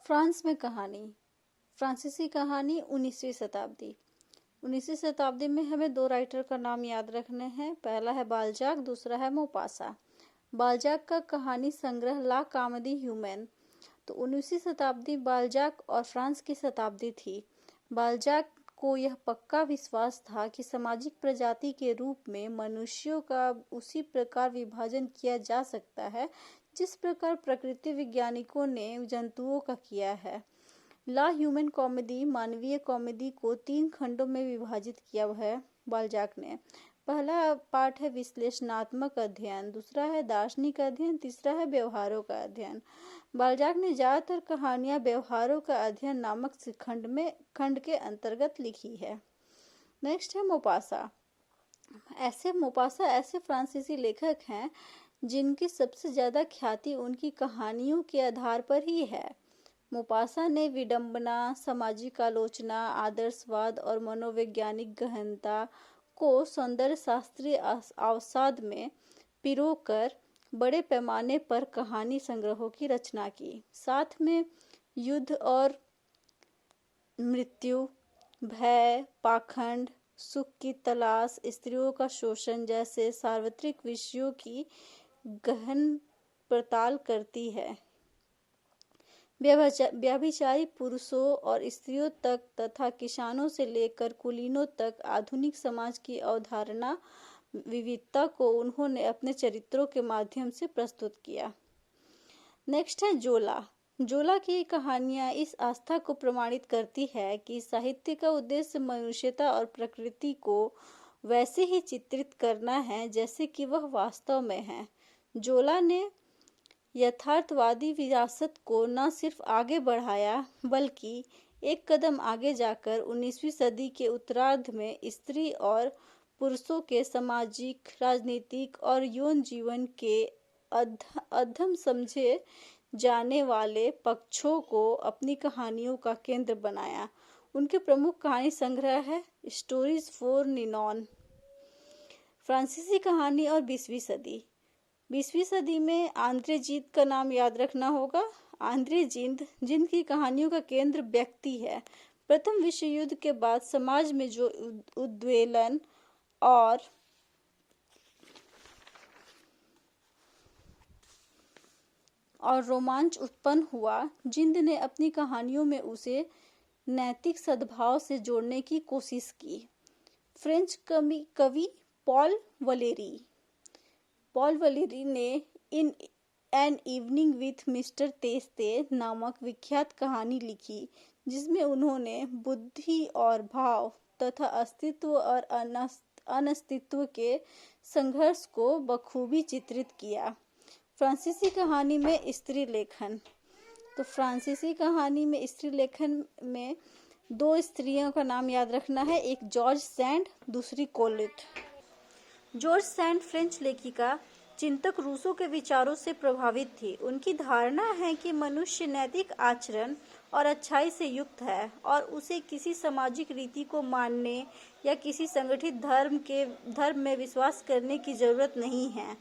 France में कहानी। फ्रांसीसी कहानी 19वीं शताब्दी। 19वीं शताब्दी में हमें दो राइटर का नाम याद रखने हैं। पहला है बाल्जाक, दूसरा है मोपासा। बाल्जाक का कहानी संग्रह ला कॉमेडी ह्यूमैन। तो 19वीं शताब्दी बाल्जाक और फ्रांस की शताब्दी थी। बाल्जाक को यह पक्का विश्वास था कि सामाजिक प्रजाति के रूप में मनुष्यों का उसी प्रकार विभाजन किया जा सकता है जिस प्रकार प्रकृति वैज्ञानिकों ने जंतुओं का किया है। ला ह्यूमन कॉमेडी मानवीय कॉमेडी को 3 खंडों में विभाजित किया है बाल्जाक ने। पहला पार्ट है विश्लेषणात्मक अध्ययन, दूसरा है दार्शनिक अध्ययन, तीसरा है व्यवहारों का अध्ययन। बाल्जाक ने ज्यादातर कहानियां व्यवहारों का अध्ययन नामक खंड के अंतर्गत लिखी है। नेक्स्ट है मोपासा। मोपासा ऐसे फ्रांसीसी लेखक हैं जिनकी सबसे ज्यादा ख्याति उनकी कहानियों के आधार पर ही है। मोपासा ने विडंबना, सामाजिक आलोचना, आदर्शवाद और मनोवैज्ञानिक गहनता को सौंदर्य शास्त्रीय अवसाद में पिरोकर बड़े पैमाने पर कहानी संग्रहों की रचना की। साथ में युद्ध और मृत्यु, भय, पाखंड, सुख की तलाश, स्त्रियों का शोषण जैसे सार्वत्रिक विषयों की गहन पड़ताल करती है। व्यभिचारी पुरुषों और स्त्रियों तक तथा किसानों से लेकर कुलीनों तक आधुनिक समाज की अवधारणा विविधता को उन्होंने अपने चरित्रों के माध्यम से प्रस्तुत किया। नेक्स्ट है जोला। जोला की कहानियां इस आस्था को प्रमाणित करती है कि साहित्य का उद्देश्य मनुष्यता और प्रकृति को वैसे ही चित्रित करना है जैसे कि वह वास्तव में है। जोला ने यथार्थवादी विरासत को न सिर्फ आगे बढ़ाया बल्कि एक कदम आगे जाकर 19वीं सदी के उत्तरार्ध में स्त्री और पुरुषों के सामाजिक, राजनीतिक और यौन जीवन के अधम समझे जाने वाले पक्षों को अपनी कहानियों का केंद्र बनाया। उनके प्रमुख कहानी संग्रह है स्टोरीज फॉर निनॉन। फ्रांसीसी कहानी और 20वीं सदी। 20वीं सदी में आंद्रे जीद का नाम याद रखना होगा। आंद्रे जीद जिनकी कहानियों का केंद्र व्यक्ति है। प्रथम विश्व युद्ध के बाद समाज में जो उद्वेलन और रोमांच उत्पन्न हुआ, जिंद ने अपनी कहानियों में उसे नैतिक सद्भाव से जोड़ने की कोशिश की। फ्रेंच कवि पॉल वलेरी ने इन an evening with mister Teste नामक विख्यात कहानी लिखी जिसमें उन्होंने बुद्धि और भाव तथा अस्तित्व और अनस्तित्व के संघर्ष को बखूबी चित्रित किया। फ्रांसीसी कहानी में स्त्री लेखन। तो फ्रांसीसी कहानी में स्त्री लेखन में 2 स्त्रियों का नाम याद रखना है, एक जॉर्ज सैंड, दूसरी कोलिट। जॉर्ज सैंड फ्रेंच लेखिका, चिंतक रूसों के विचारों से प्रभावित थी। उनकी धारणा है कि मनुष्य नैतिक आचरण और अच्छाई से युक्त है और उसे किसी सामाजिक रीति को मानने या किसी संगठित धर्म में विश्वास करने की जरूरत नहीं है।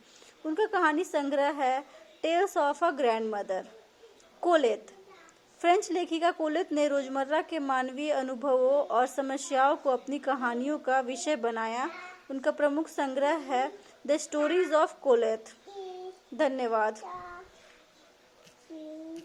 उनका कहानी संग्रह है tales of a grandmother. Colette. French लेखिका कोलेत ने रोजमर्रा के मानवीय अनुभवों और समस्याओं को अपनी कहानियों का विषय बनाया। उनका प्रमुख संग्रह है द स्टोरीज ऑफ कोलेत। धन्यवाद।